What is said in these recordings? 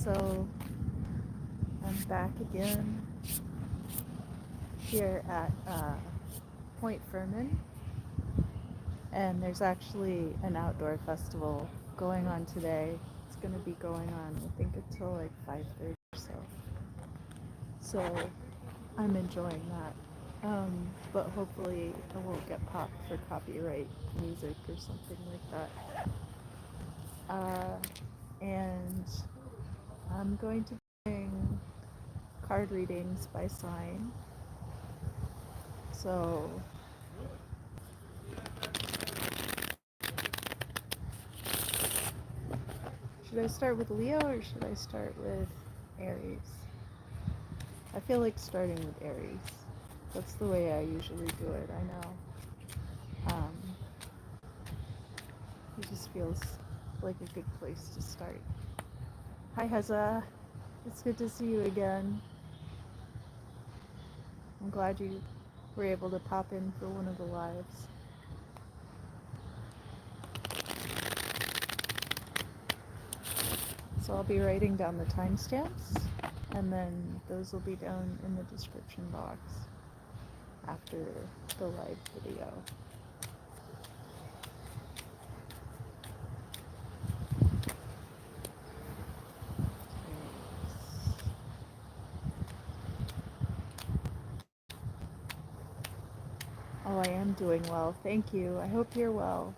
So I'm back again here at Point Fermin, and there's actually an outdoor festival going on today. It's going to be going on, I think, until like 5:30 or so. So I'm enjoying that. But hopefully I won't get popped for copyright music or something like that. And I'm going to be doing card readings by sign. So should I start with Leo or should I start with Aries? I feel like starting with Aries. That's the way I usually do it, I know. It just feels like a good place to start. Hi Heza, it's good to see you again. I'm glad you were able to pop in for one of the lives. So I'll be writing down the timestamps, and then those will be down in the description box after the live video. Oh, I am doing well. Thank you. I hope you're well.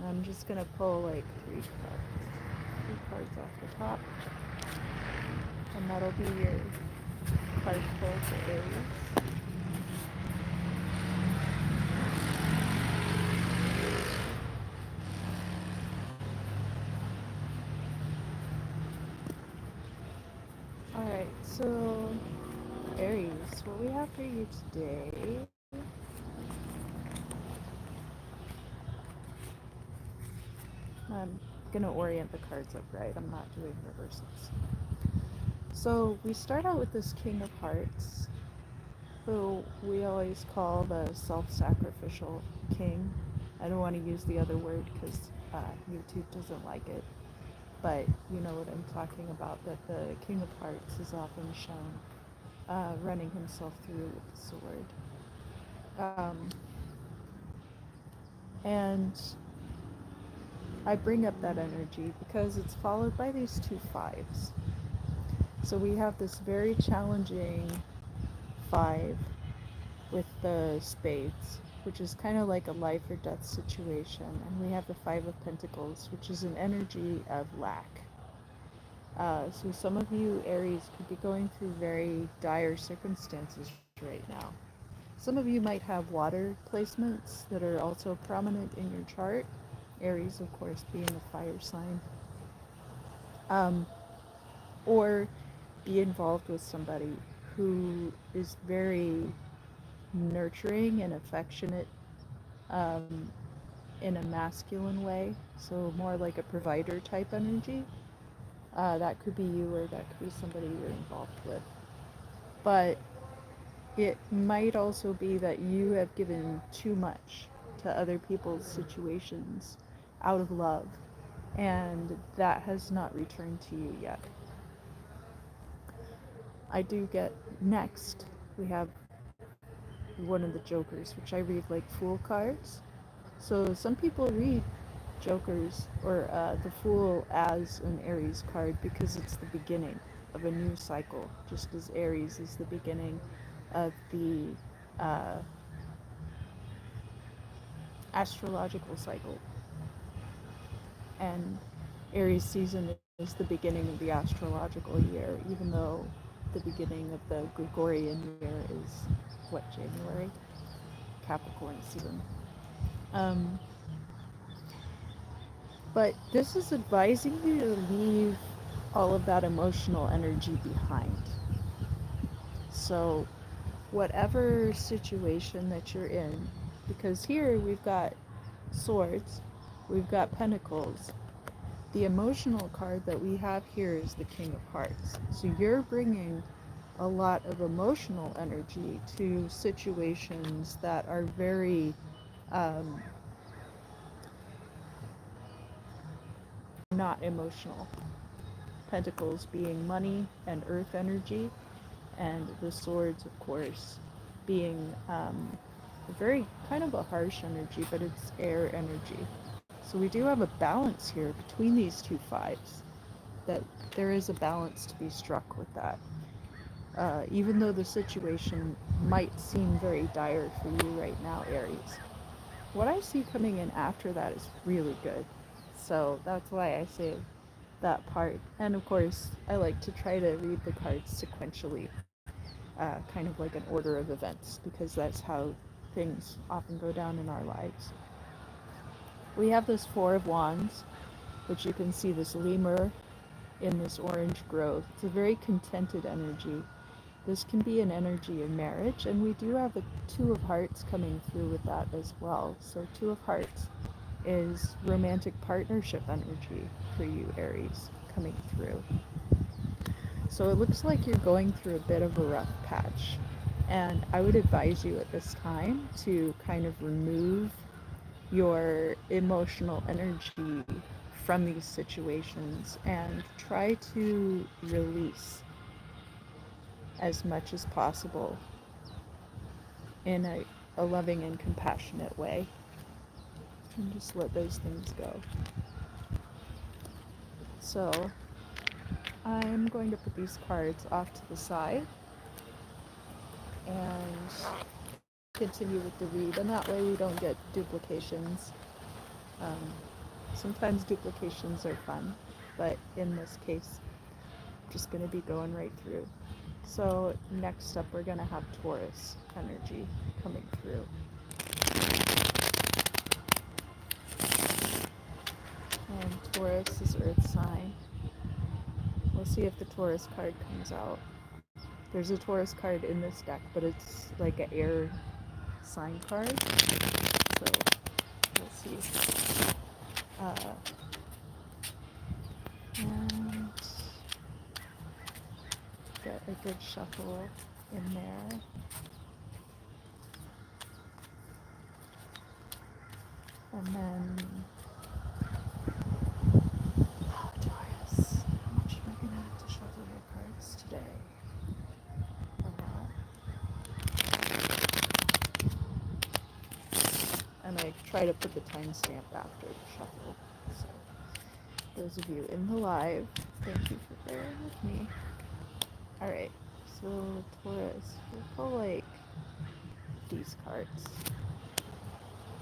I'm just going to pull like three cards off the top. And that'll be your card pull for Aries. Alright, so Aries, what we have for you today I'm going to orient the cards upright. I'm not doing reversals. So we start out with this King of Hearts, who we always call the self-sacrificial king. I don't want to use the other word because YouTube doesn't like it, but you know what I'm talking about, that the King of Hearts is often shown running himself through with the sword. And I bring up that energy because it's followed by these two fives. So we have this very challenging 5 with the spades, which is kind of like a life or death situation. And we have the 5 of Pentacles, which is an energy of lack. So some of you, Aries, could be going through very dire circumstances right now. Some of you might have water placements that are also prominent in your chart. Aries, of course, being a fire sign. Or be involved with somebody who is very nurturing and affectionate in a masculine way, so more like a provider type energy. That could be you, or that could be somebody you're involved with. But it might also be that you have given too much to other people's situations out of love, and that has not returned to you yet. I do get next, we have one of the jokers, which I read like Fool cards. So some people read jokers or the Fool as an Aries card because it's the beginning of a new cycle, just as Aries is the beginning of the astrological cycle. And Aries season is the beginning of the astrological year, even though the beginning of the Gregorian year is, what, January? Capricorn season. But this is advising you to leave all of that emotional energy behind. So whatever situation that you're in, because here we've got swords, we've got pentacles. The emotional card that we have here is the King of Hearts. So you're bringing a lot of emotional energy to situations that are very not emotional. Pentacles being money and earth energy, and the swords, of course, being very kind of a harsh energy, but it's air energy. So we do have a balance here between these two fives, that there is a balance to be struck with that. Even though the situation might seem very dire for you right now, Aries. What I see coming in after that is really good. So that's why I say that part. And of course, I like to try to read the cards sequentially, kind of like an order of events, because that's how things often go down in our lives. We have this Four of Wands, which you can see this lemur in this orange grove. It's a very contented energy. This can be an energy of marriage, and we do have the Two of Hearts coming through with that as well. So Two of Hearts is romantic partnership energy for you, Aries, coming through. So it looks like you're going through a bit of a rough patch, and I would advise you at this time to kind of remove your emotional energy from these situations and try to release as much as possible in a loving and compassionate way, and just let those things go. So I'm going to put these cards off to the side and continue with the read, and that way we don't get duplications. Um, Sometimes duplications are fun, but in this case, I'm just going to be going right through. So next up, we're going to have Taurus energy coming through. And Taurus is Earth sign. We'll see if the Taurus card comes out. There's a Taurus card in this deck, but it's like an air sign card. So we'll see. And get a good shuffle in there. And then Taurus, how much am I going to have to shuffle your cards today? And I try to put the timestamp after the shuffle. So those of you in the live, thank you for bearing with me. Alright, so Taurus, we'll pull like these cards.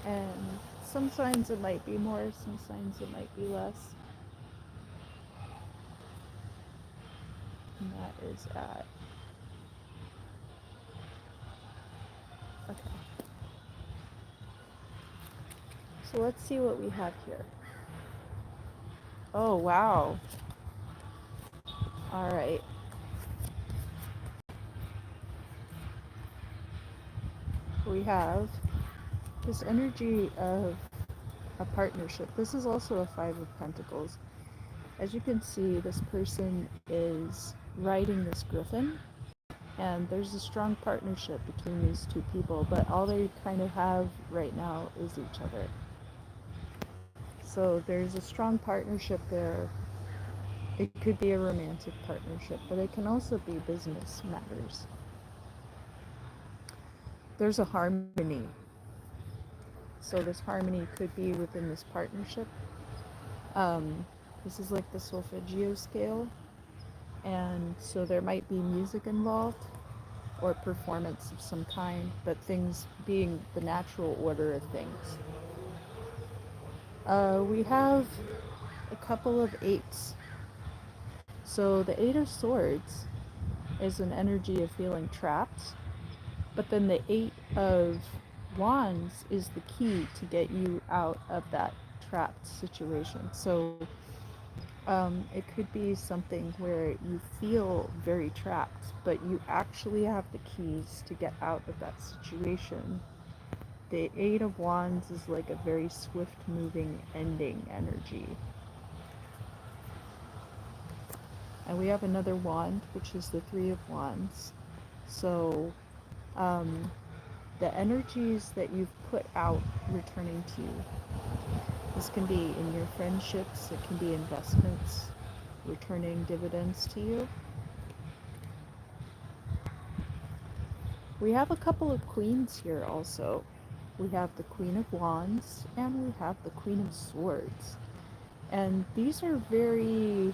And some signs it might be more, some signs it might be less. And that is at... Okay. So let's see what we have here. Oh, wow. Alright. We have this energy of a partnership. This is also a Five of Pentacles. As you can see, this person is riding this griffin, and there's a strong partnership between these two people, but all they kind of have right now is each other. So there's a strong partnership there. It could be a romantic partnership, but it can also be business matters. There's a harmony. So this harmony could be within this partnership. This is like the solfeggio scale, and so there might be music involved or performance of some kind, but things being the natural order of things. We have a couple of eights. So the Eight of Swords is an energy of feeling trapped, but then the Eight of Wands is the key to get you out of that trapped situation. So it could be something where you feel very trapped, but you actually have the keys to get out of that situation. The Eight of Wands is like a very swift moving ending energy. And we have another wand, which is the Three of Wands. So the energies that you've put out returning to you. This can be in your friendships, it can be investments, returning dividends to you. We have a couple of queens here also. We have the Queen of Wands and we have the Queen of Swords. And these are very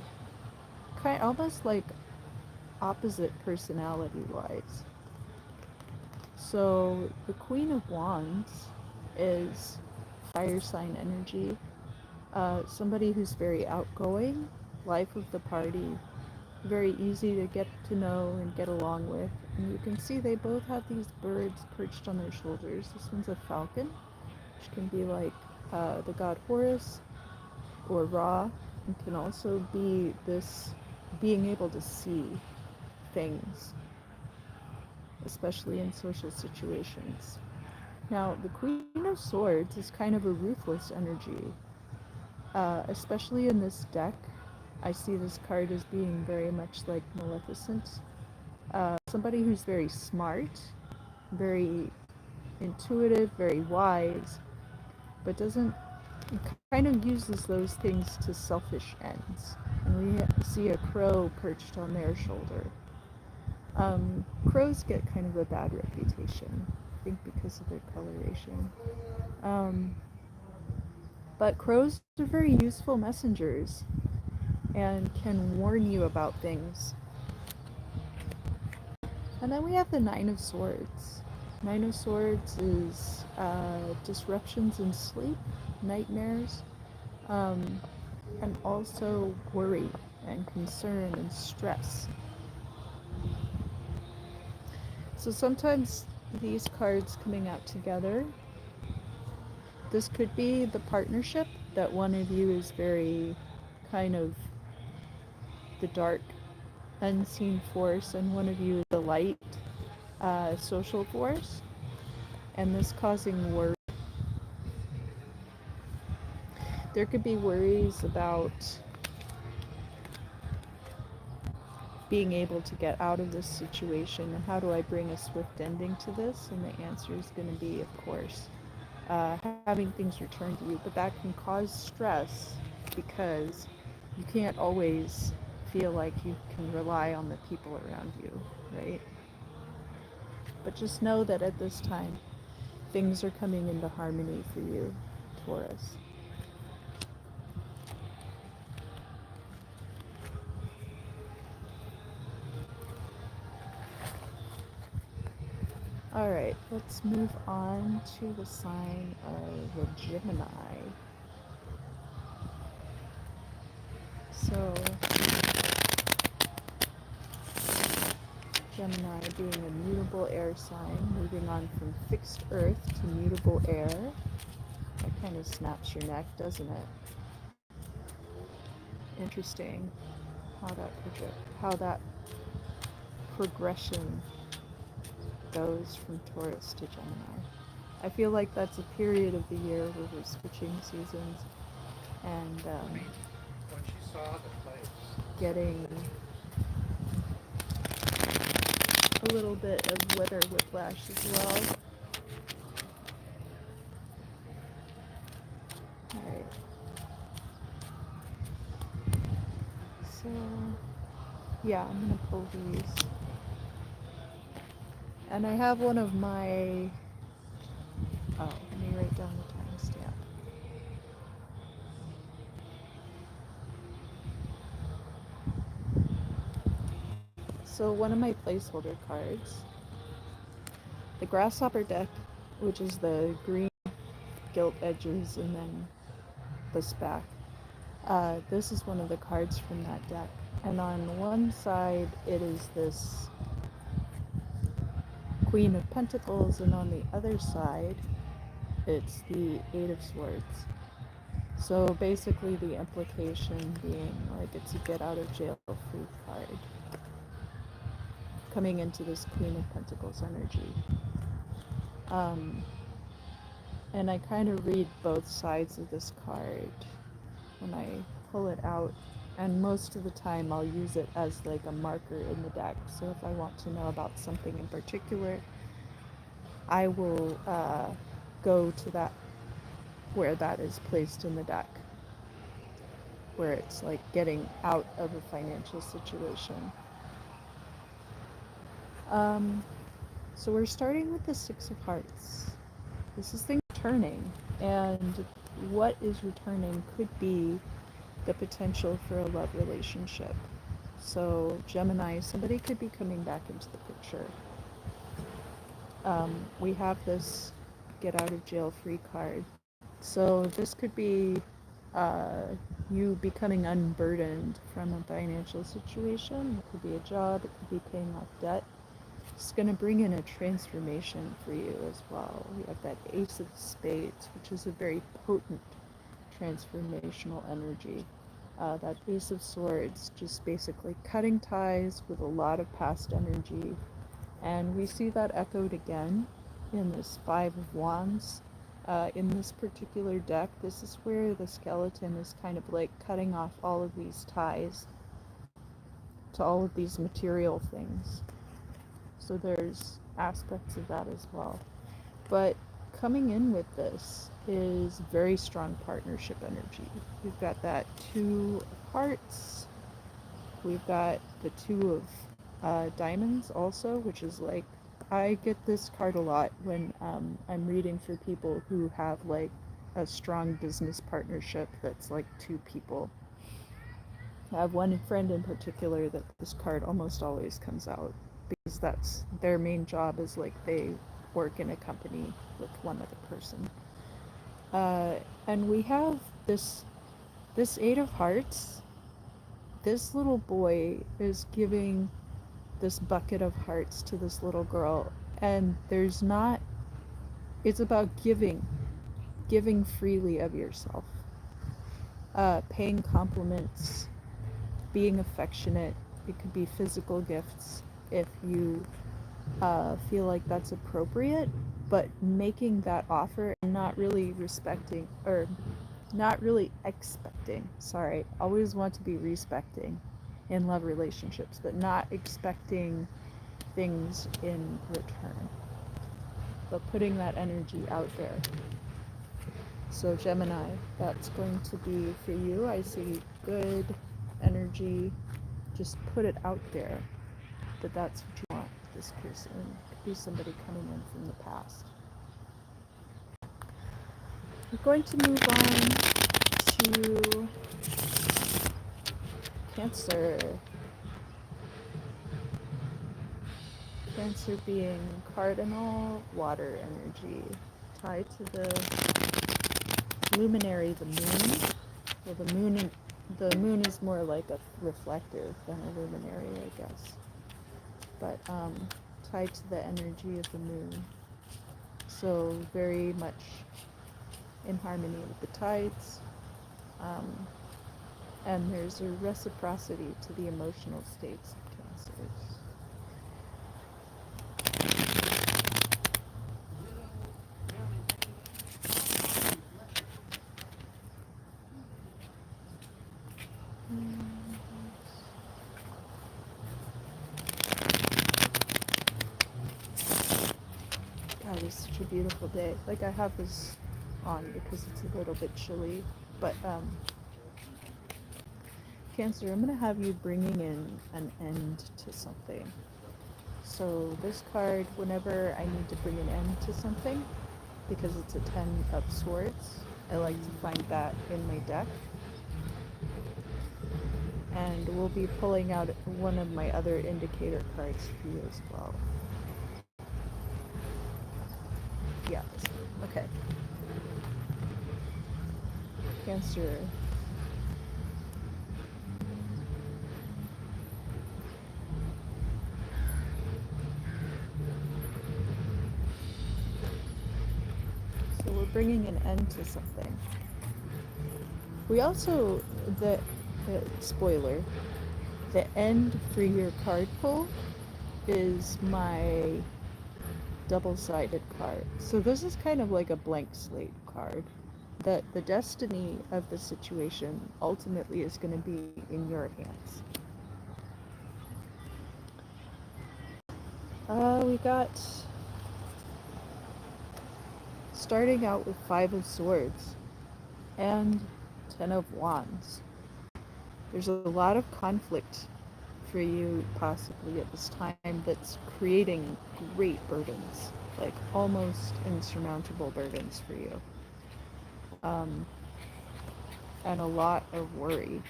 almost like opposite personality wise. So the Queen of Wands is fire sign energy, somebody who's very outgoing, life of the party, very easy to get to know and get along with. And you can see they both have these birds perched on their shoulders. This one's a falcon, which can be like the god Horus or Ra, and can also be this being able to see things, especially in social situations. Now, the Queen of Swords is kind of a ruthless energy, especially in this deck. I see this card as being very much like Maleficent. Somebody who's very smart, very intuitive, very wise, but doesn't kind of uses those things to selfish ends. And we see a crow perched on their shoulder. Crows get kind of a bad reputation, I think because of their coloration. But crows are very useful messengers and can warn you about things. And then we have the Nine of Swords. Nine of Swords is disruptions in sleep, nightmares, and also worry and concern and stress. So sometimes these cards coming out together, this could be the partnership that one of you is very kind of the dark, unseen force, and one of you is the light, social force, and this causing worry. There could be worries about being able to get out of this situation, and how do I bring a swift ending to this? And the answer is going to be, of course, having things returned to you. But that can cause stress because you can't always feel like you can rely on the people around you, right? But just know that at this time, things are coming into harmony for you, Taurus. All right, let's move on to the sign of the Gemini. So, Gemini being a mutable air sign, moving on from fixed earth to mutable air. That kind of snaps your neck, doesn't it? Interesting how that progression goes from Taurus to Gemini. I feel like that's a period of the year where we're switching seasons and getting a little bit of weather whiplash as well. Alright. So, yeah, I'm going to pull these. And I have one of my... Oh, let me write down the timestamp. So one of my placeholder cards, the Grasshopper deck, which is the green gilt edges and then the spack. This is one of the cards from that deck. And on one side, it is this Queen of Pentacles, and on the other side, it's the Eight of Swords. So basically the implication being like it's a get out of jail free card coming into this Queen of Pentacles energy. And I kind of read both sides of this card when I pull it out, and most of the time I'll use it as like a marker in the deck. So if I want to know about something in particular, I will go to that where that is placed in the deck, where it's like getting out of a financial situation. So we're starting with the Six of Hearts. This is things returning, and what is returning could be the potential for a love relationship. So Gemini, somebody could be coming back into the picture. We have this get out of jail free card. So this could be you becoming unburdened from a financial situation. It could be a job, it could be paying off debt. It's going to bring in a transformation for you as well. We have that Ace of Spades, which is a very potent transformational energy. That Ace of Swords, just basically cutting ties with a lot of past energy. And we see that echoed again in this Five of Wands. In this particular deck, this is where the skeleton is kind of like cutting off all of these ties to all of these material things. So there's aspects of that as well. But coming in with this is very strong partnership energy. We've got that Two of Hearts. We've got the Two of Diamonds also, which is like, I get this card a lot when I'm reading for people who have like a strong business partnership that's like two people. I have one friend in particular that this card almost always comes out, because that's their main job, is like they work in a company with one other person. And we have this Eight of Hearts. This little boy is giving this bucket of hearts to this little girl, and it's about giving freely of yourself, paying compliments, being affectionate. It could be physical gifts if you feel like that's appropriate, but making that offer and not really respecting, or not really expecting, sorry, always want to be respecting in love relationships, but not expecting things in return, but putting that energy out there. So Gemini, that's going to be for you. I see good energy. Just put it out there that that's what you want. This person could be somebody coming in from the past. We're going to move on to Cancer. Cancer being cardinal water energy, tied to the luminary, the moon. Well, the moon is more like a reflective than a luminary, I guess. But tied to the energy of the moon. So very much in harmony with the tides. And there's a reciprocity to the emotional states of Cancers. God, it's such a beautiful day. Like, I have this on because it's a little bit chilly, but Cancer, I'm going to have you bringing in an end to something. So this card, whenever I need to bring an end to something, because it's a 10 of Swords, I like to find that in my deck. And we'll be pulling out one of my other indicator cards for you as well. Yeah, this one. Okay. Cancer. So we're bringing an end to something. We also, spoiler, the end for your card pull is my double-sided card. So this is kind of like a blank slate card. That the destiny of the situation ultimately is going to be in your hands. We got, starting out with Five of Swords. and Ten of Wands. There's a lot of conflict for you possibly at this time that's creating great burdens, like almost insurmountable burdens for you. Um, and a lot of worry.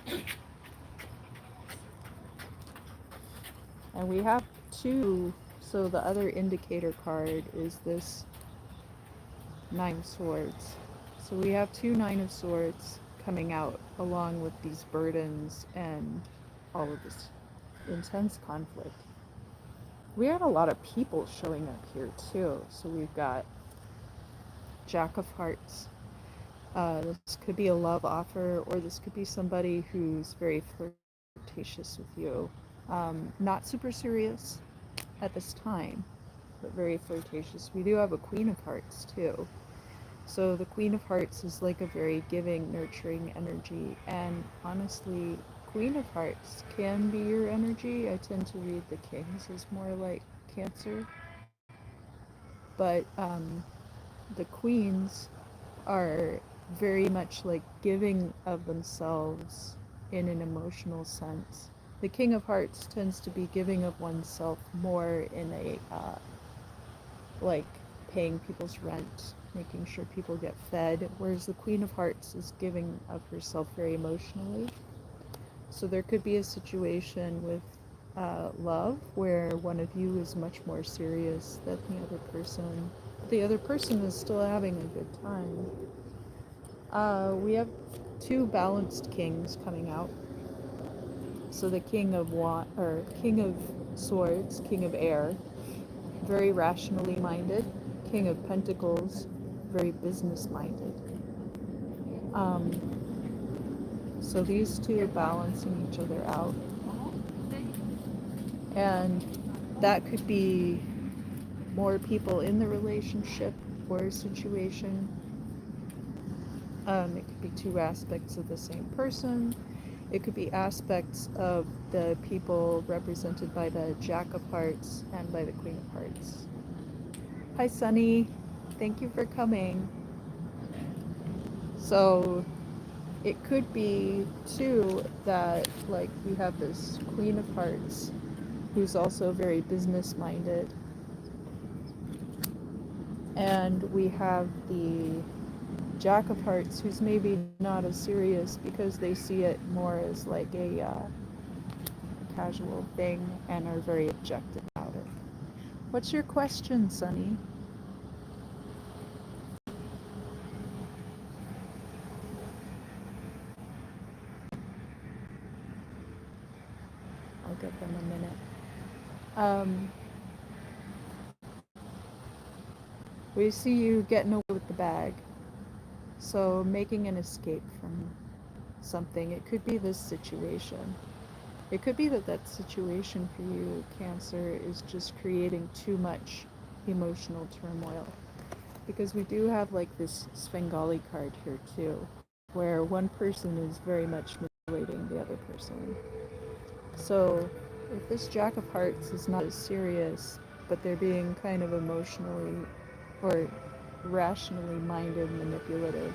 And we have two, so the other indicator card is this Nine of Swords. So we have two Nine of Swords coming out along with these burdens and all of this intense conflict. We had a lot of people showing up here too. So we've got Jack of Hearts. This could be a love offer, or this could be somebody who's very flirtatious with you. Not super serious at this time, but very flirtatious. We do have a Queen of Hearts too. So the Queen of Hearts is like a very giving, nurturing energy. And honestly, Queen of Hearts can be your energy. I tend to read the Kings as more like Cancer. But the Queens are very much like giving of themselves in an emotional sense. The King of Hearts tends to be giving of oneself more in a like paying people's rent, making sure people get fed, whereas the Queen of Hearts is giving of herself very emotionally. So there could be a situation with love where one of you is much more serious than the other person. The other person is still having a good time. We have two balanced kings coming out. So the King of King of Swords, King of Air, very rationally minded. King of Pentacles, very business minded. Um, so these two are balancing each other out. And that could be more people in the relationship or situation. It could be two aspects of the same person. It could be aspects of the people represented by the Jack of Hearts and by the Queen of Hearts. Hi, Sunny. Thank you for coming. So it could be, too, that, like, we have this Queen of Hearts who's also very business-minded. And we have the Jack of Hearts who's maybe not as serious because they see it more as like a casual thing and are very objective about it. What's your question, Sunny? I'll give them a minute. We see you getting away with the bag. So making an escape from something. It could be this situation. It could be that that situation for you, Cancer, is just creating too much emotional turmoil. Because we do have like this Svengali card here too, where one person is very much manipulating the other person. So if this Jack of Hearts is not as serious, but they're being kind of emotionally or rationally minded manipulative,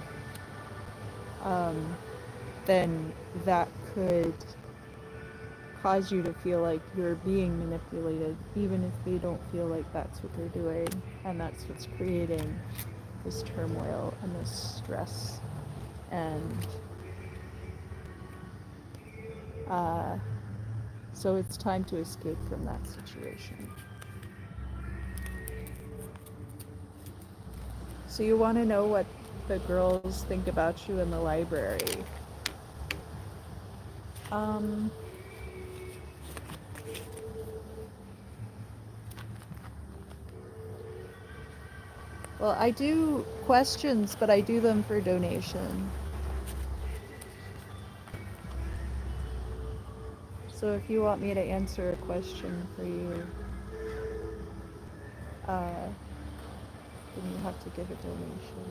then that could cause you to feel like you're being manipulated, even if they don't feel like that's what they're doing, and that's what's creating this turmoil and this stress. And so it's time to escape from that situation. So you want to know what the girls think about you in the library. Well, I do questions, but I do them for donation. So if you want me to answer a question for you, then you have to give a donation.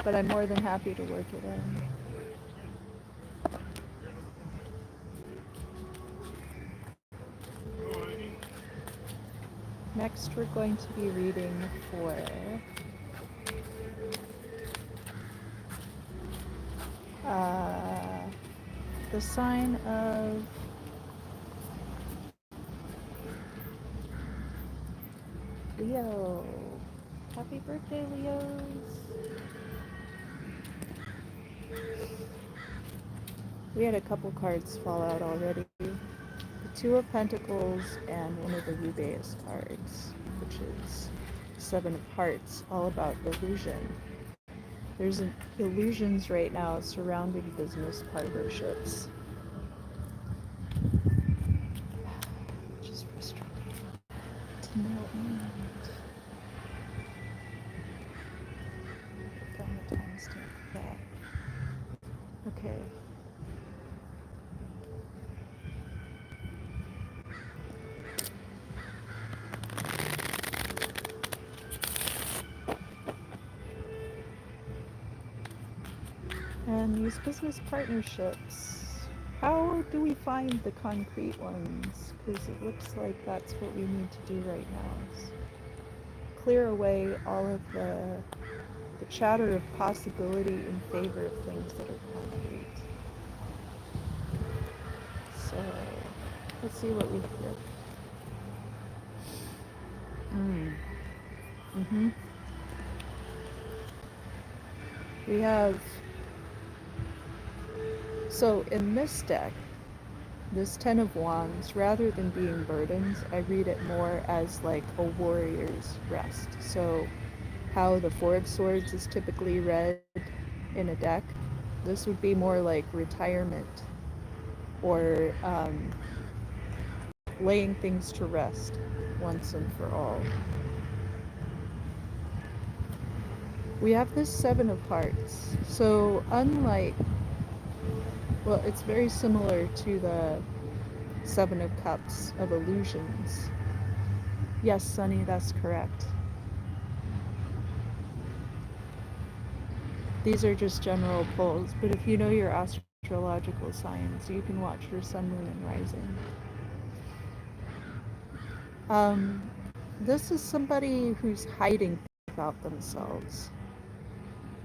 But I'm more than happy to work it in. Next, we're going to be reading for the sign of Leo. Happy birthday, Leos! We had a couple cards fall out already. The Two of Pentacles and one of the Rubaeus cards, which is Seven of Hearts, all about illusion. There's illusions right now surrounding business partnerships. Which is frustrating to no end. Put down the timestamp for that. Okay. And these business partnerships, how do we find the concrete ones? Because it looks like that's what we need to do right now, is clear away all of the chatter of possibility in favor of things that are concrete. So let's see what we hear. We have, so in this deck, this Ten of Wands, rather than being burdens, I read it more as like a warrior's rest. So how the Four of Swords is typically read in a deck, this would be more like retirement, or laying things to rest once and for all. We have this Seven of Hearts. So unlike, well, it's very similar to the Seven of Cups of illusions. Yes, Sunny, that's correct. These are just general polls, but if you know your astrological signs, you can watch your sun, moon, and rising. This is somebody who's hiding about themselves.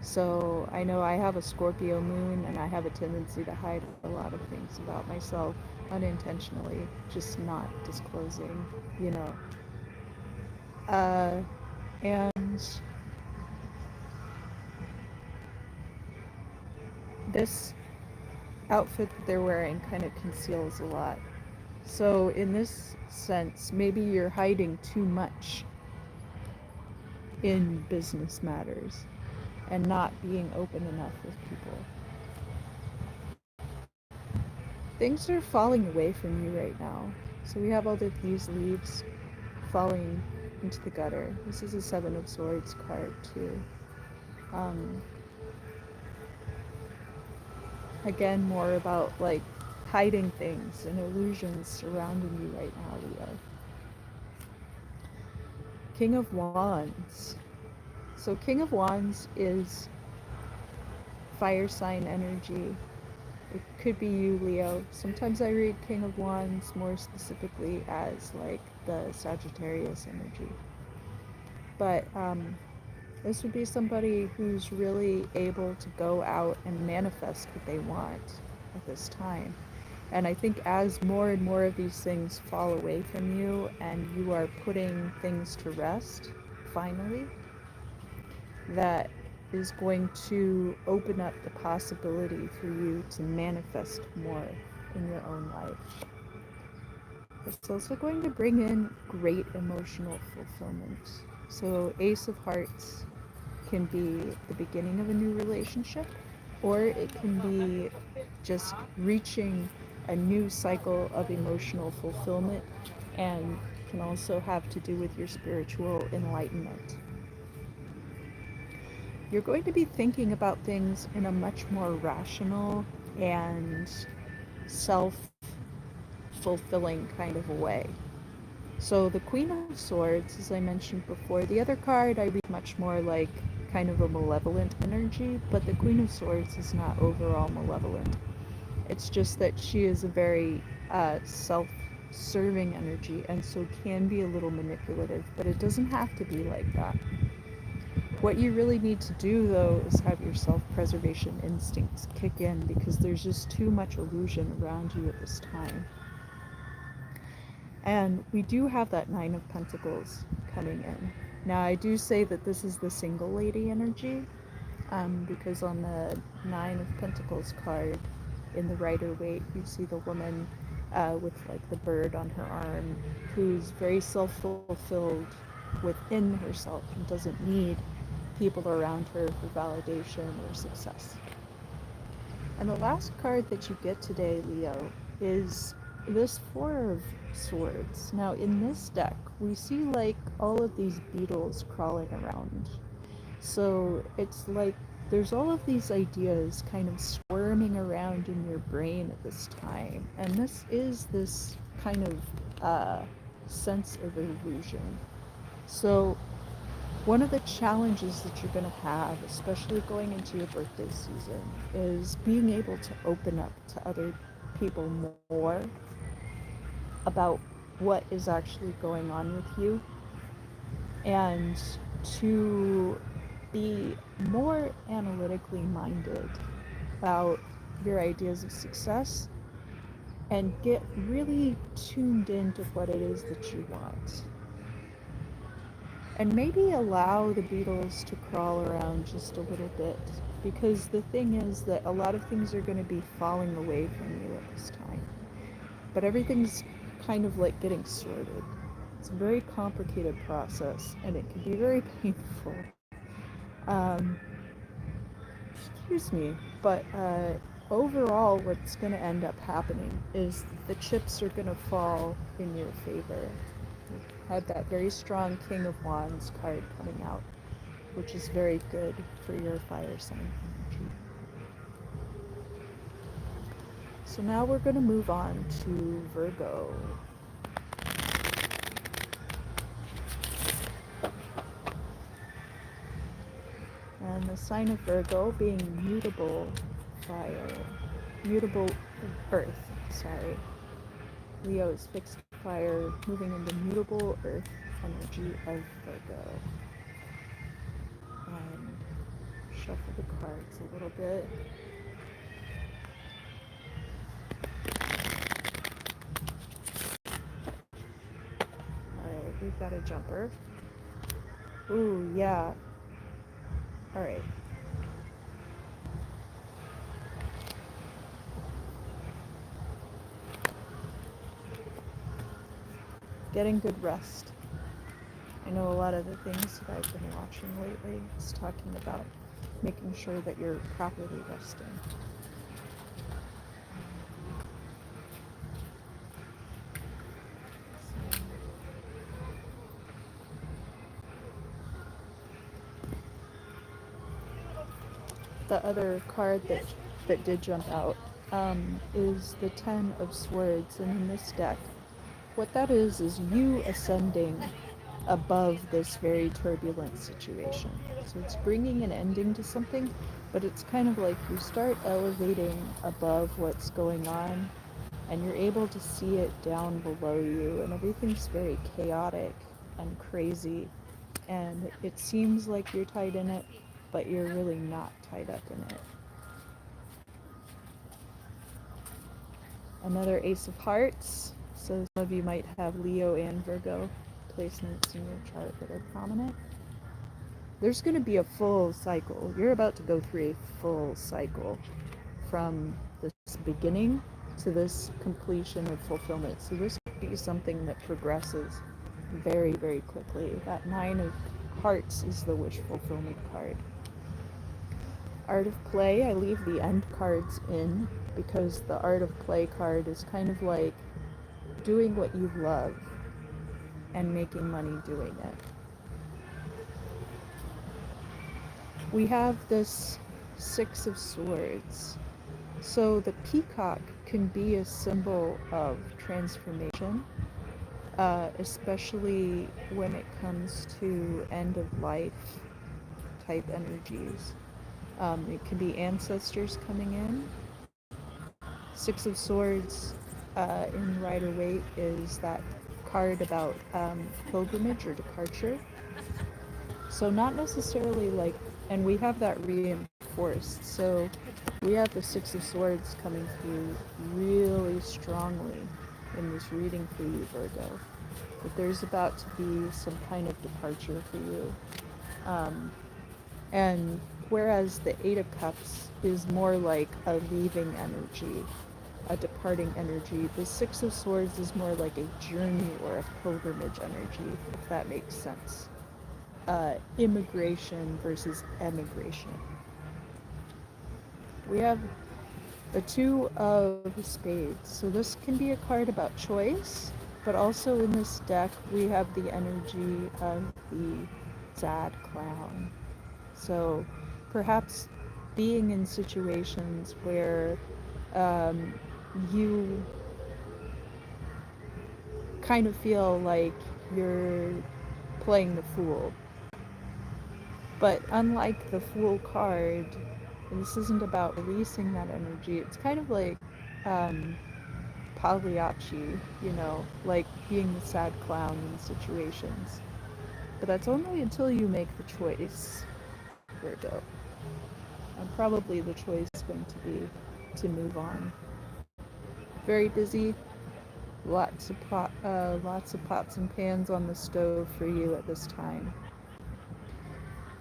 So I know I have a Scorpio moon, and I have a tendency to hide a lot of things about myself unintentionally, just not disclosing, you know. And this outfit that they're wearing kind of conceals a lot. So in this sense, maybe you're hiding too much in business matters and not being open enough with people. Things are falling away from you right now. So we have all of these leaves falling into the gutter. This is a Seven of Swords card too. Again, more about like hiding things and illusions surrounding you right now, Leo. King of Wands. So King of Wands is fire sign energy. It could be you, Leo. Sometimes I read King of Wands more specifically as like the Sagittarius energy. But this would be somebody who's really able to go out and manifest what they want at this time. And I think as more and more of these things fall away from you and you are putting things to rest, finally, that is going to open up the possibility for you to manifest more in your own life. It's also going to bring in great emotional fulfillment. So Ace of Hearts can be the beginning of a new relationship, or it can be just reaching a new cycle of emotional fulfillment, and can also have to do with your spiritual enlightenment. You're going to be thinking about things in a much more rational and self-fulfilling kind of a way. So the Queen of Swords, as I mentioned before, the other card I read much more like kind of a malevolent energy, but the Queen of Swords is not overall malevolent. It's just that she is a very serving energy and so can be a little manipulative, but it doesn't have to be like that. What you really need to do, though, is have your self-preservation instincts kick in, because there's just too much illusion around you at this time. And we do have that Nine of Pentacles coming in. Now, I do say that this is the single lady energy, because on the Nine of Pentacles card, in the Rider-Waite, you see the woman with like the bird on her arm, who's very self-fulfilled within herself and doesn't need people around her for validation or success. And the last card that you get today, Leo, is this Four of Swords. Now, in this deck, we see like all of these beetles crawling around. So it's like there's all of these ideas kind of squirming around in your brain at this time. And this is this kind of sense of illusion. So one of the challenges that you're going to have, especially going into your birthday season, is being able to open up to other people more about what is actually going on with you, and to be more analytically minded about your ideas of success and get really tuned into what it is that you want. And maybe allow the beetles to crawl around just a little bit, because the thing is that a lot of things are going to be falling away from you at this time. But everything's kind of like getting sorted. It's a very complicated process, and it can be very painful. Um, excuse me, but overall, what's going to end up happening is the chips are going to fall in your favor. You had that very strong King of Wands card coming out, which is very good for your fire sign energy. So now we're going to move on to Virgo. And the sign of Virgo being mutable fire, mutable earth, sorry. Leo is fixed fire, moving into mutable earth energy of Virgo. And shuffle the cards a little bit. Alright, we've got a jumper. Ooh, yeah. Alright. Getting good rest. I know a lot of the things that I've been watching lately is talking about making sure that you're properly resting. The other card that did jump out is the Ten of Swords, and in this deck, what that is you ascending above this very turbulent situation. So it's bringing an ending to something, but it's kind of like you start elevating above what's going on, and you're able to see it down below you, and everything's very chaotic and crazy, and it seems like you're tied in it, but you're really not tied up in it. Another Ace of Hearts. So some of you might have Leo and Virgo placements in your chart that are prominent. There's going to be a full cycle. You're about to go through a full cycle from this beginning to this completion of fulfillment. So this could be something that progresses very, very quickly. That Nine of Hearts is the wish fulfillment card. Art of Play, I leave the end cards in because the Art of Play card is kind of like doing what you love and making money doing it. We have this Six of Swords. So the peacock can be a symbol of transformation, especially when it comes to end of life type energies. It can be ancestors coming in. Six of Swords in Rider Waite is that card about pilgrimage or departure. So not necessarily like, and we have that reinforced. So we have the Six of Swords coming through really strongly in this reading for you, Virgo. That there's about to be some kind of departure for you. And whereas the Eight of Cups is more like a leaving energy, a departing energy, the Six of Swords is more like a journey or a pilgrimage energy, if that makes sense. Immigration versus emigration. We have the Two of Spades. So this can be a card about choice, but also in this deck we have the energy of the sad clown. So perhaps being in situations where you kind of feel like you're playing the fool. But unlike the Fool card, this isn't about releasing that energy. It's kind of like Pagliacci, you know, like being the sad clown in situations. But that's only until you make the choice, Virgo. And probably the choice is going to be to move on. Very busy, lots of pots and pans on the stove for you at this time.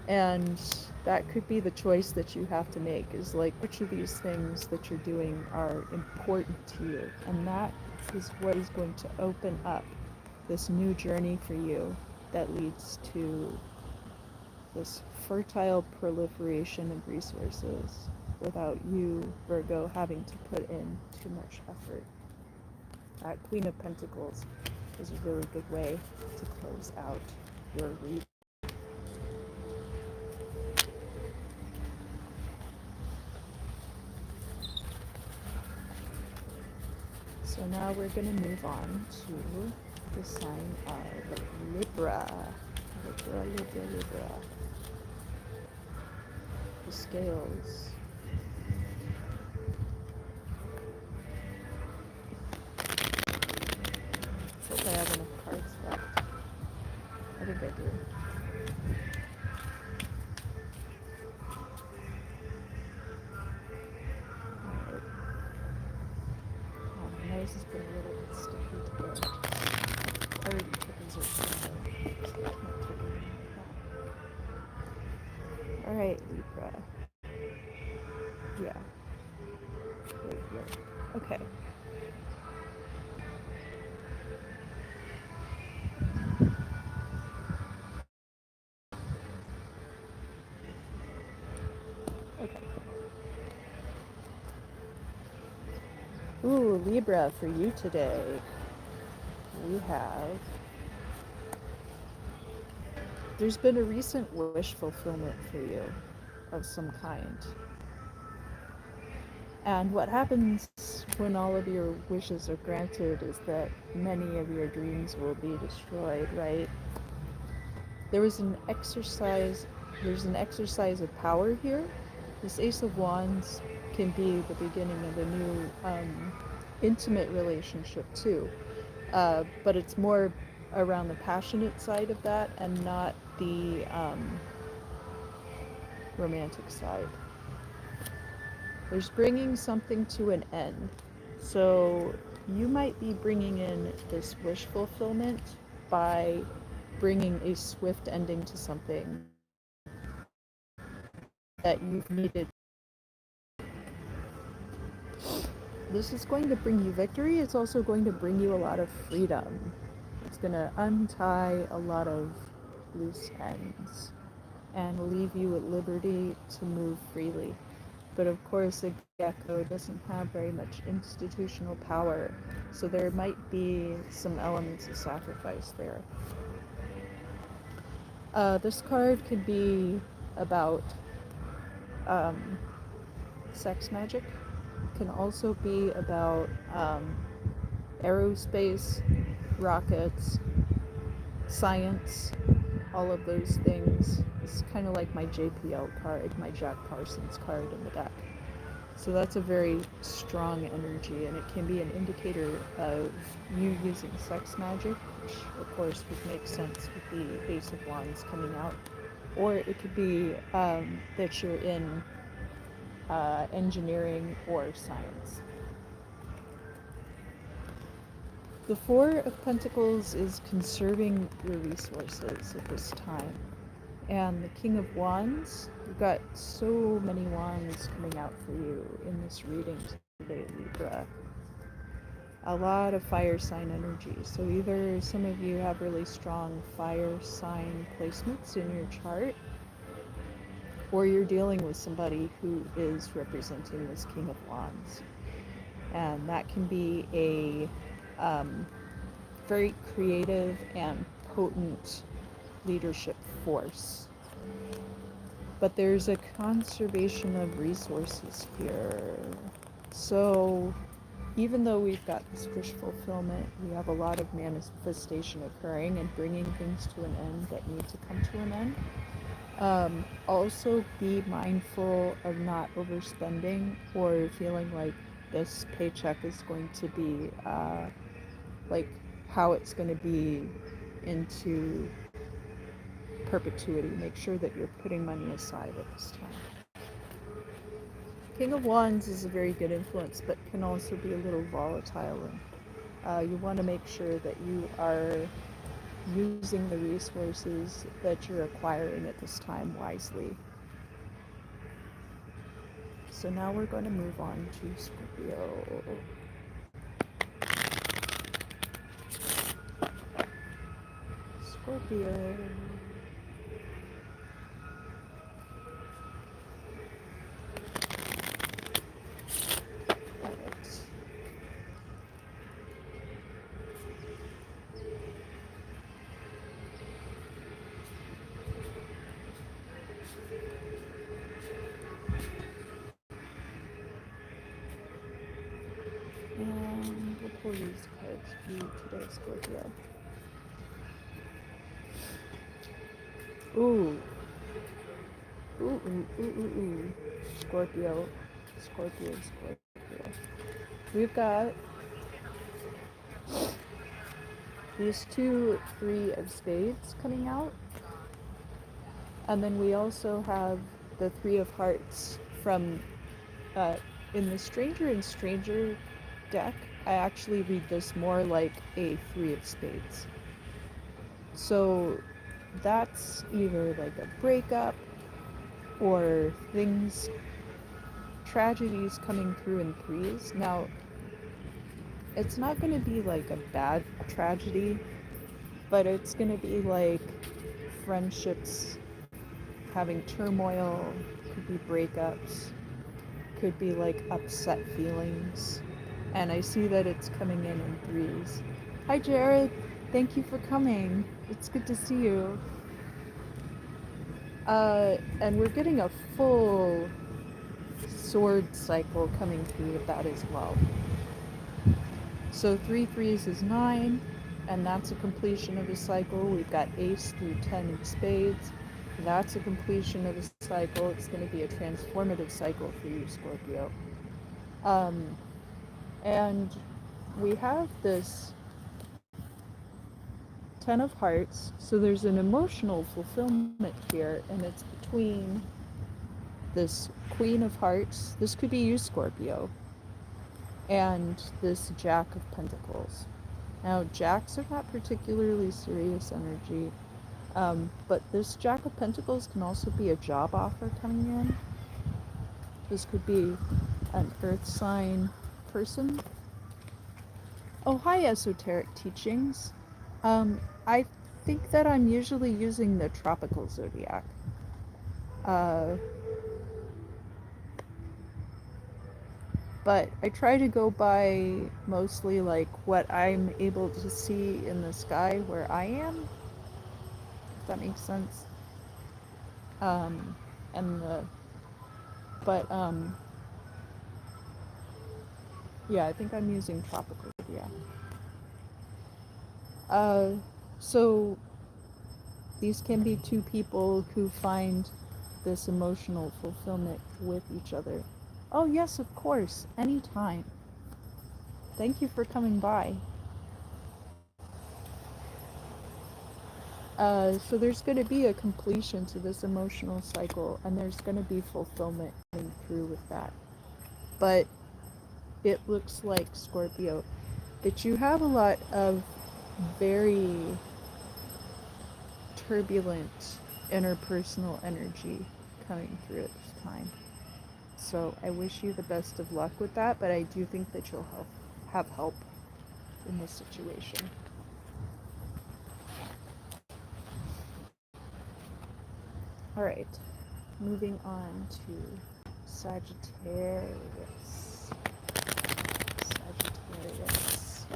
And that could be the choice that you have to make, is like, which of these things that you're doing are important to you. And that is what is going to open up this new journey for you that leads to this fertile proliferation of resources without you, Virgo, having to put in too much effort. That Queen of Pentacles is a really good way to close out your reading. So now we're going to move on to the sign of Libra. Libra. The scales. Hope I have enough cards left. I think I do. Alright. Oh, my nose has been a little bit sticky today. I already took these are Alright, Libra. Yeah. Right here. Okay. Okay. Ooh, Libra, for you today, we have... There's been a recent wish fulfillment for you of some kind. And what happens when all of your wishes are granted is that many of your dreams will be destroyed, right? There's an exercise of power here. This Ace of Wands can be the beginning of a new intimate relationship too. But it's more around the passionate side of that and not the romantic side. There's bringing something to an end. So you might be bringing in this wish fulfillment by bringing a swift ending to something that you've needed. This is going to bring you victory. It's also going to bring you a lot of freedom. It's going to untie a lot of loose ends and leave you at liberty to move freely. But of course, a gecko doesn't have very much institutional power, so there might be some elements of sacrifice there. This card could be about sex magic. It can also be about aerospace, rockets, science, all of those things. It's kind of like my JPL card, my Jack Parsons card in the deck. So that's a very strong energy, and it can be an indicator of you using sex magic, which of course would make sense with the Ace of Wands coming out. Or it could be that you're in engineering or science. The Four of Pentacles is conserving your resources at this time. And the King of Wands, you've got so many wands coming out for you in this reading today, Libra. A lot of fire sign energy. So either some of you have really strong fire sign placements in your chart, or you're dealing with somebody who is representing this King of Wands. And that can be a very creative and potent leadership force. But there's a conservation of resources here. So even though we've got this wish fulfillment, we have a lot of manifestation occurring and bringing things to an end that need to come to an end. Also be mindful of not overspending or feeling like this paycheck is going to be like how it's going to be into perpetuity. Make sure that you're putting money aside at this time. King of Wands is a very good influence, but can also be a little volatile, and you want to make sure that you are using the resources that you're acquiring at this time wisely. So now we're going to move on to Scorpio. Scorpio. And we'll pull these cards for you today, Scorpio. Ooh. Ooh. Scorpio. Scorpio. We've got these 2 3 of spades coming out. And then we also have the 3 of hearts from, in the Stranger and Stranger deck, I actually read this more like a 3 of spades. So that's either like a breakup or things, tragedies coming through in 3s. Now, it's not going to be like a bad tragedy, but it's going to be like friendships having turmoil, could be breakups, could be like upset feelings. And I see that it's coming in 3s. Hi Jared, thank you for coming. It's good to see you. And we're getting a full sword cycle coming through with that as well. So 3 3s is 9, and that's a completion of a cycle. We've got ace through 10 of spades. That's a completion of a cycle. It's going to be a transformative cycle for you, Scorpio. And we have this 10 of hearts, so there's an emotional fulfillment here, and it's between this Queen of Hearts, this could be you, Scorpio, and this Jack of Pentacles. Now, Jacks are not particularly serious energy, but this Jack of Pentacles can also be a job offer coming in. This could be an earth sign person. Oh, hi, Esoteric Teachings. I think that I'm usually using the tropical zodiac. But I try to go by mostly like what I'm able to see in the sky where I am, if that makes sense. And the, but yeah, I think I'm using tropical zodiac. So these can be 2 people who find this emotional fulfillment with each other. Oh, yes, of course. Anytime. Thank you for coming by. So there's going to be a completion to this emotional cycle, and there's going to be fulfillment coming through with that. But it looks like, Scorpio, that you have a lot of very turbulent interpersonal energy coming through at this time. So I wish you the best of luck with that, but I do think that you'll have help in this situation. All right, moving on to Sagittarius. Sagittarius.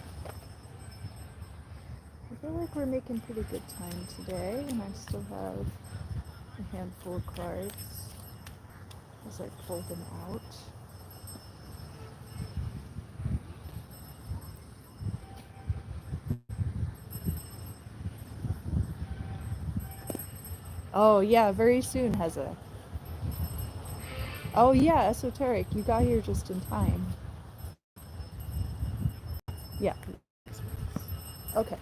I feel like we're making pretty good time today, and I still have a handful of cards as I pull them out. Oh yeah, very soon, Heza. Oh yeah, esoteric. You got here just in time. Yeah. Okay.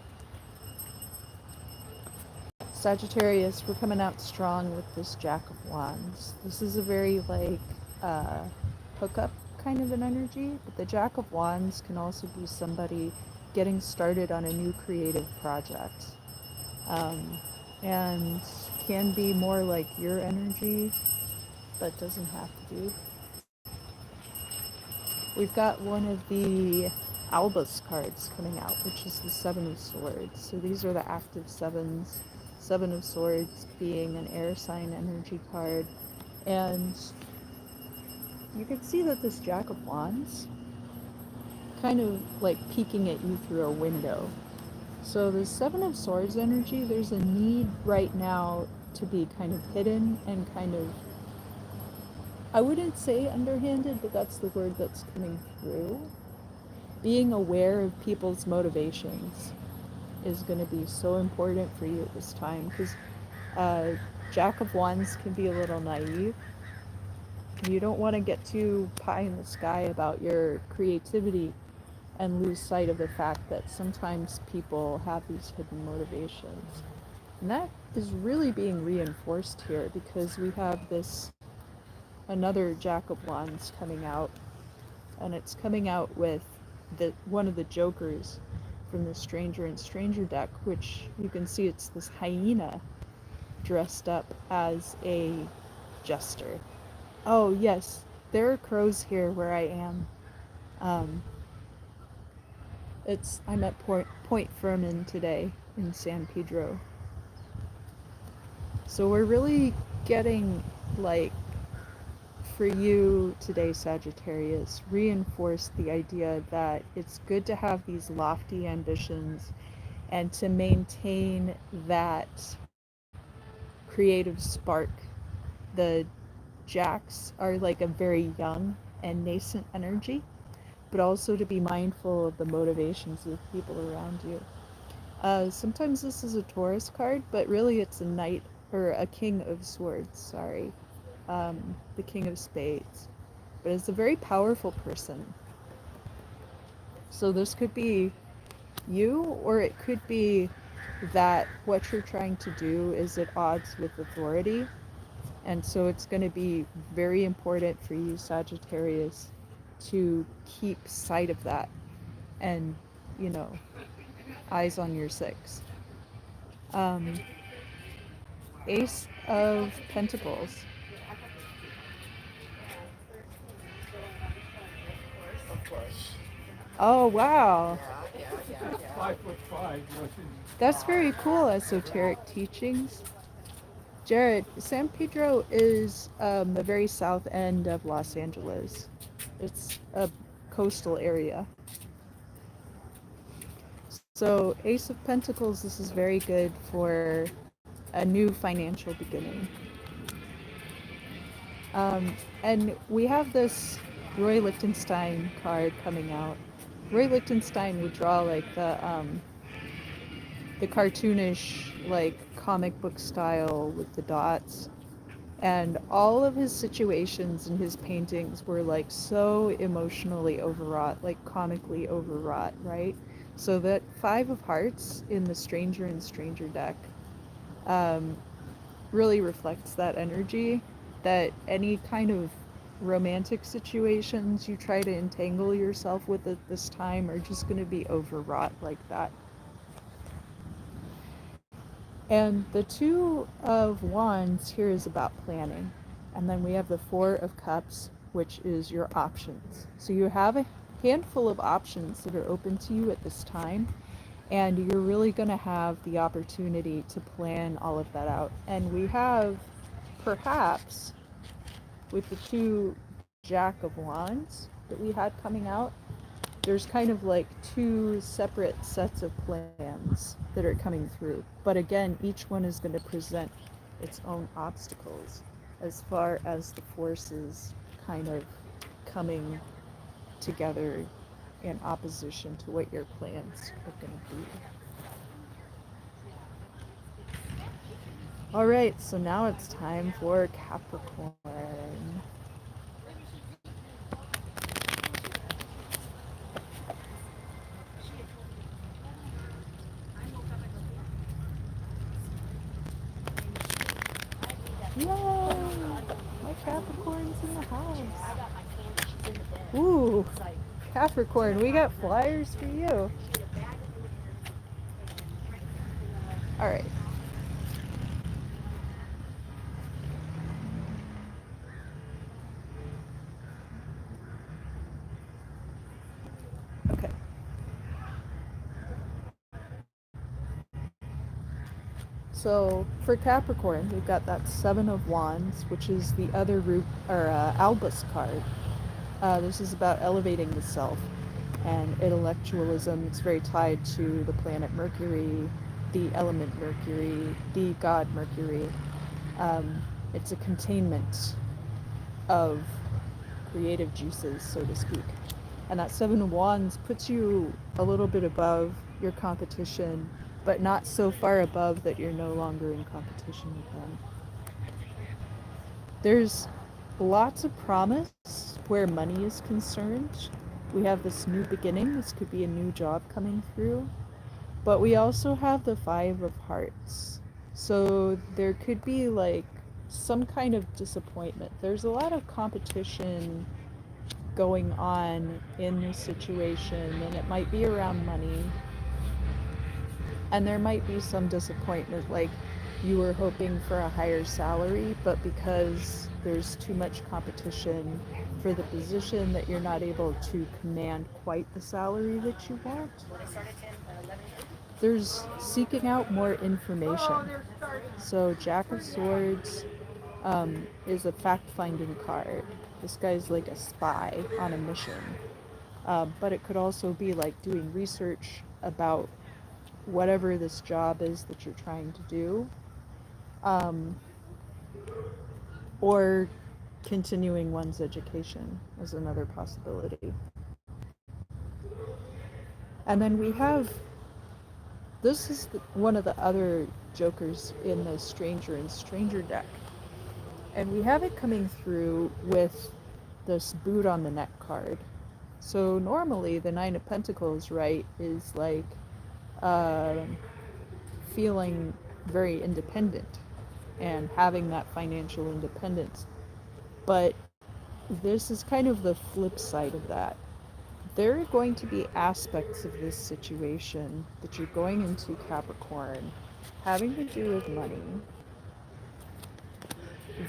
Sagittarius, we're coming out strong with this Jack of Wands. This is a very uh, hookup kind of an energy, but the Jack of Wands can also be somebody getting started on a new creative project, and can be more like your energy, but doesn't have to be. We've got one of the Albus cards coming out, which is the Seven of Swords. So these are the active sevens. Seven of Swords being an air sign energy card. And you can see that this Jack of Wands kind of like peeking at you through a window. So the Seven of Swords energy, there's a need right now to be kind of hidden and kind of, I wouldn't say underhanded, but that's the word that's coming through. Being aware of people's motivations is going to be so important for you at this time, because Jack of Wands can be a little naive. You don't want to get too pie in the sky about your creativity and lose sight of the fact that sometimes people have these hidden motivations. And that is really being reinforced here, because we have this another Jack of Wands coming out, and it's coming out with one of the jokers from the Stranger and Stranger deck, which you can see it's this hyena dressed up as a jester. Oh yes, there are crows here where I am. Um, I'm at Point Fermin today in San Pedro. So we're really getting, like, for you today, Sagittarius, reinforce the idea that it's good to have these lofty ambitions and to maintain that creative spark. The Jacks are like a very young and nascent energy, but also to be mindful of the motivations of people around you. Sometimes this is a Taurus card, but really it's a Knight or a King of Swords, sorry. The King of Spades. But it's a very powerful person. So this could be you, or it could be that what you're trying to do is at odds with authority. And so it's going to be very important for you, Sagittarius, to keep sight of that and, you know, eyes on your six. Um, Ace of Pentacles. Oh, wow. 5'5". That's very cool, esoteric teachings. Jared, San Pedro is the very south end of Los Angeles. It's a coastal area. So, Ace of Pentacles, this is very good for a new financial beginning. And we have this Roy Lichtenstein card coming out. Roy Lichtenstein would draw like the cartoonish, like, comic book style with the dots. And all of his situations in his paintings were like so emotionally overwrought, like comically overwrought, right? So that Five of Hearts in the Stranger and Stranger deck um, really reflects that energy, that any kind of romantic situations you try to entangle yourself with at this time are just going to be overwrought like that. And the Two of Wands here is about planning. And then we have the Four of Cups, which is your options. So you have a handful of options that are open to you at this time, and you're really going to have the opportunity to plan all of that out. And we have, perhaps, with the two Jack of Wands that we had coming out, there's kind of like two separate sets of plans that are coming through. But again, each one is going to present its own obstacles as far as the forces kind of coming together in opposition to what your plans are going to be. All right, so now it's time for Capricorn. Yay! My Capricorn's in the house. Ooh, Capricorn, we got flyers for you. All right. Okay. So for Capricorn, we've got that Seven of Wands, which is the other root or Albus card. This is about elevating the self and intellectualism. It's very tied to the planet Mercury, the element Mercury, the god Mercury. It's a containment of creative juices, so to speak. And that Seven of Wands puts you a little bit above your competition, but not so far above that you're no longer in competition with them. There's lots of promise where money is concerned. We have this new beginning. This could be a new job coming through. But we also have the Five of Hearts. So there could be like some kind of disappointment. There's a lot of competition going on in this situation, and it might be around money. And there might be some disappointment, like you were hoping for a higher salary, but because there's too much competition for the position that you're not able to command quite the salary that you want. There's seeking out more information. So Jack of Swords is a fact-finding card. This guy's like a spy on a mission. But it could also be like doing research about whatever this job is that you're trying to do, um, or continuing one's education is another possibility. And then we have, this is one of the other jokers in the Stranger and Stranger deck. And we have it coming through with this boot on the neck card. So normally the Nine of Pentacles, right, is like uh, feeling very independent and having that financial independence. But this is kind of the flip side of that. There are going to be aspects of this situation that you're going into, Capricorn, having to do with money,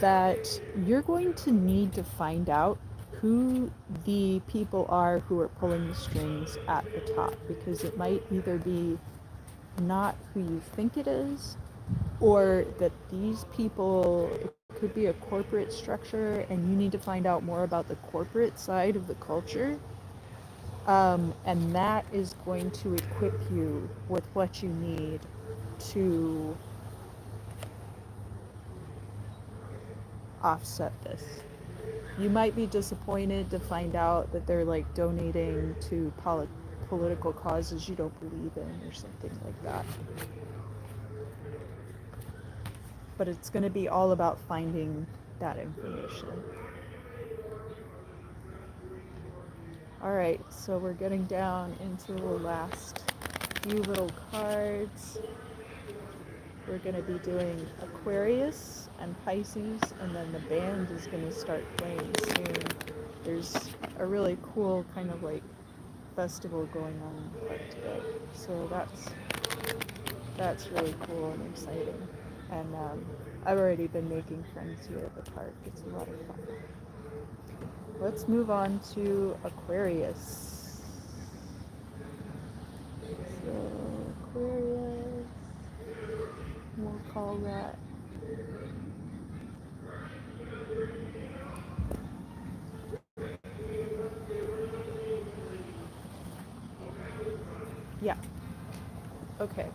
that you're going to need to find out who the people are who are pulling the strings at the top, because it might either be not who you think it is, or that these people, it could be a corporate structure and you need to find out more about the corporate side of the culture. And that is going to equip you with what you need to offset this. You might be disappointed to find out that they're like donating to political causes you don't believe in or something like that. but it's going to be all about finding that information. All right, so we're getting down into the last few little cards. We're going to be doing Aquarius and Pisces, and then the band is going to start playing soon. There's a really cool kind of like festival going on in the park today, so that's really cool and exciting. And I've already been making friends here at the park. It's a lot of fun. Let's move on to Aquarius. So Aquarius, we'll call that yeah. Okay.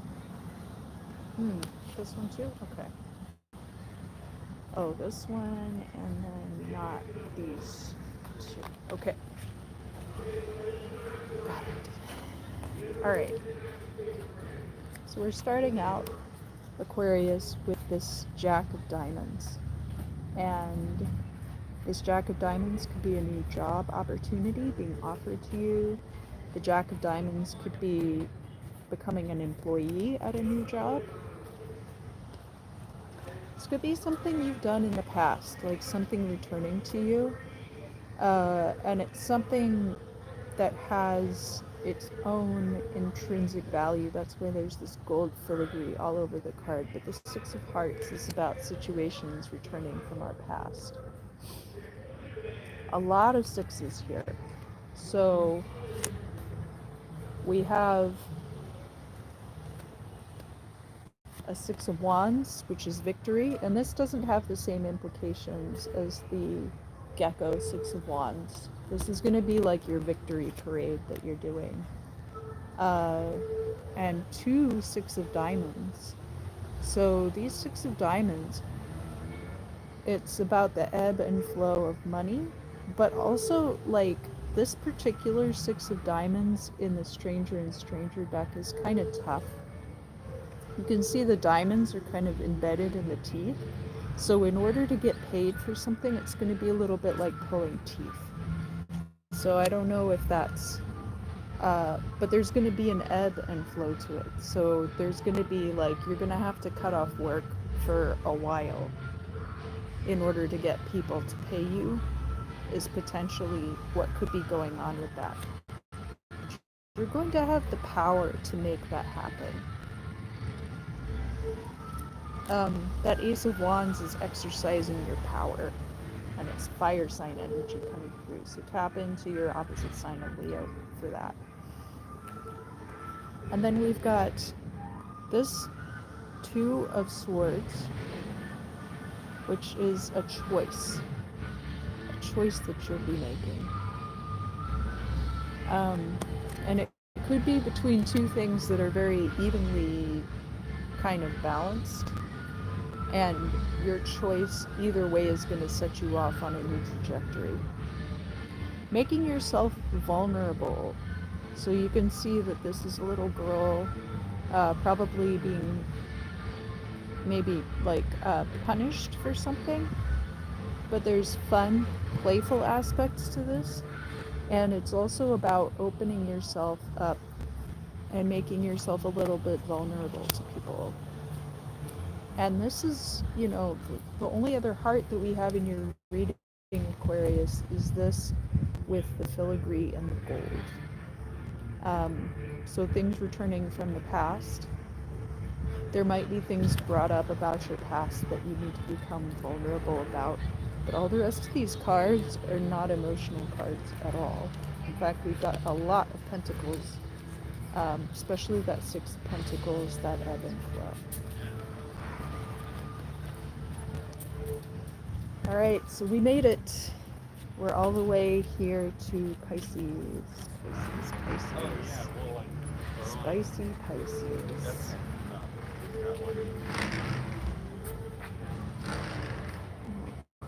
This one too? Okay. Oh, this one, and then not these two. Okay. Got it. All right. So we're starting out Aquarius with this Jack of Diamonds. And this Jack of Diamonds could be a new job opportunity being offered to you. The Jack of Diamonds could be becoming an employee at a new job. This could be something you've done in the past, like something returning to you. And it's something that has its own intrinsic value. That's why there's this gold filigree all over the card. But the Six of Hearts is about situations returning from our past. A lot of sixes here. So we have a Six of Wands, which is victory, and this doesn't have the same implications as the Gecko Six of Wands. This is going to be like your victory parade that you're doing. And two Six of Diamonds. So these Six of Diamonds, it's about the ebb and flow of money, but also like this particular Six of Diamonds in the Stranger and Stranger deck is kind of tough. You can see the diamonds are kind of embedded in the teeth. So in order to get paid for something, it's going to be a little bit like pulling teeth. So I don't know if that's, but there's going to be an ebb and flow to it. So there's going to be like, you're going to have to cut off work for a while in order to get people to pay you, is potentially what could be going on with that. You're going to have the power to make that happen. That Ace of Wands is exercising your power, and it's fire sign energy coming through. So tap into your opposite sign of Leo for that. And then we've got this Two of Swords, which is a choice that you'll be making. And it could be between two things that are very evenly kind of balanced, and your choice either way is going to set you off on a new trajectory. Making yourself vulnerable, so you can see that this is a little girl probably being maybe like punished for something, but there's fun, playful aspects to this, and it's also about opening yourself up and making yourself a little bit vulnerable to people. And this is, you know, the only other heart that we have in your reading, Aquarius, is this with the filigree and the gold. So things returning from the past. There might be things brought up about your past that you need to become vulnerable about. But all the rest of these cards are not emotional cards at all. In fact, we've got a lot of pentacles, especially that Six of Pentacles, that ebb and flow. All right, so we made it. We're all the way here to Pisces. Pisces. Spicy Pisces.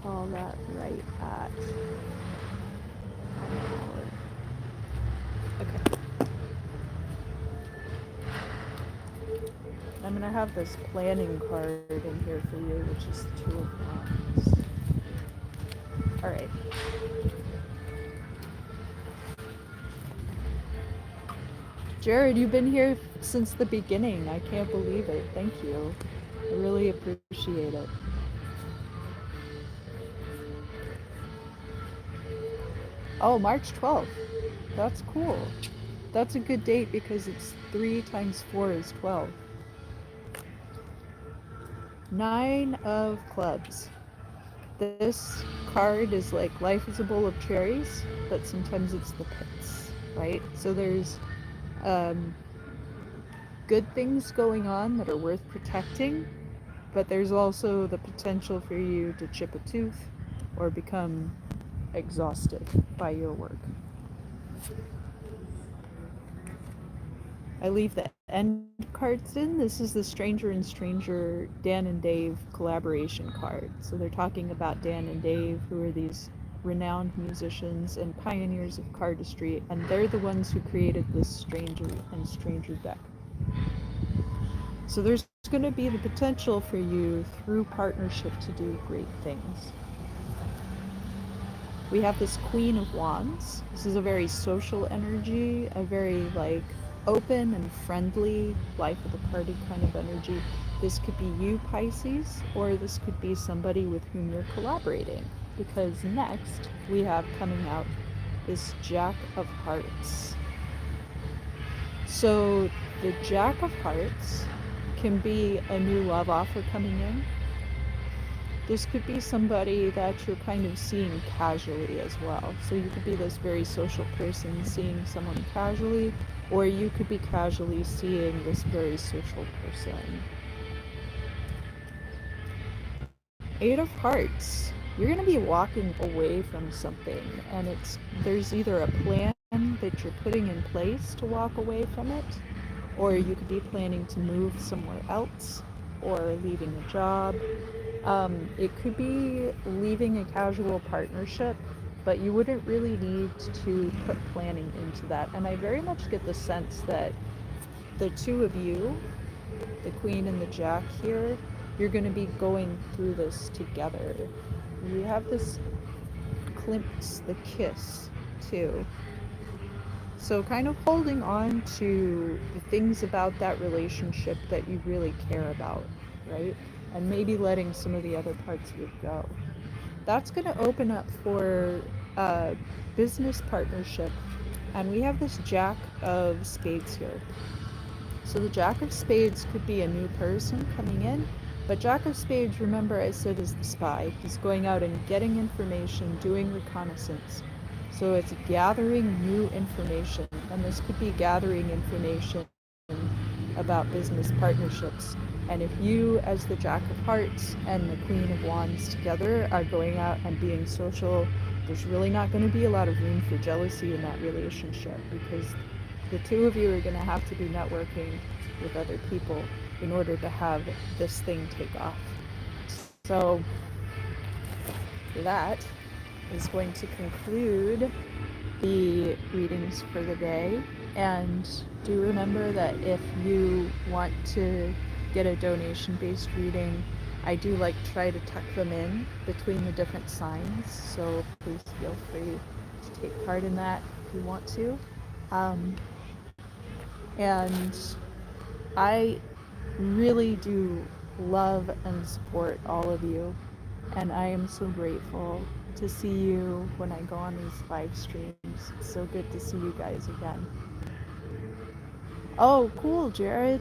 Call that right at an hour. Okay. I'm gonna have this planning card in here for you, which is the Two of Wands. All right. Jared, you've been here since the beginning. I can't believe it. Thank you. I really appreciate it. Oh, March 12th. That's cool. That's a good date because it's 3 times 4 is 12. 9 of clubs. This card is like life is a bowl of cherries, but sometimes it's the pits, right? So there's good things going on that are worth protecting, but there's also the potential for you to chip a tooth or become exhausted by your work. I leave the end cards in. This is the Stranger and Stranger Dan and Dave collaboration card. So they're talking about Dan and Dave, who are these renowned musicians and pioneers of cardistry, and they're the ones who created this Stranger and Stranger deck. So there's going to be the potential for you through partnership to do great things. We have this Queen of Wands. This is a very social energy, a very like open and friendly life of the party kind of energy. This could be you, Pisces, or this could be somebody with whom you're collaborating. Because next we have coming out this Jack of Hearts. So the Jack of Hearts can be a new love offer coming in. This could be somebody that you're kind of seeing casually as well. So you could be this very social person seeing someone casually, or you could be casually seeing this very social person. 8 of Hearts. You're going to be walking away from something, and there's either a plan that you're putting in place to walk away from it, or you could be planning to move somewhere else, or leaving a job. It could be leaving a casual partnership, but you wouldn't really need to put planning into that. And I very much get the sense that the two of you, the Queen and the Jack here, you're going to be going through this together. You have this glimpse, the kiss, too. So kind of holding on to the things about that relationship that you really care about, right? And maybe letting some of the other parts of it go. That's going to open up for business partnership. And we have this Jack of Spades here. So the Jack of Spades could be a new person coming in, but Jack of Spades, remember I said, is the spy. He's going out and getting information, doing reconnaissance. So it's gathering new information, and this could be gathering information about business partnerships. And if you, as the Jack of Hearts and the Queen of Wands together, are going out and being social, there's really not going to be a lot of room for jealousy in that relationship, because the two of you are going to have to be networking with other people in order to have this thing take off. So that is going to conclude the readings for the day. And do remember that if you want to get a donation-based reading, I do like try to tuck them in between the different signs, so please feel free to take part in that if you want to. And I really do love and support all of you, and I am so grateful to see you when I go on these live streams. It's so good to see you guys again. Oh, cool, Jared.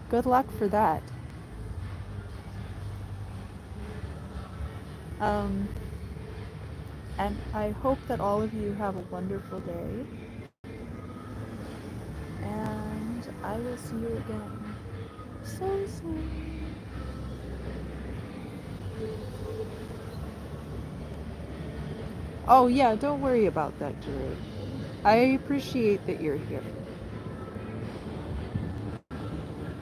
Good luck for that. And I hope that all of you have a wonderful day. And I will see you again so soon. Oh yeah, don't worry about that, Jared. I appreciate that you're here.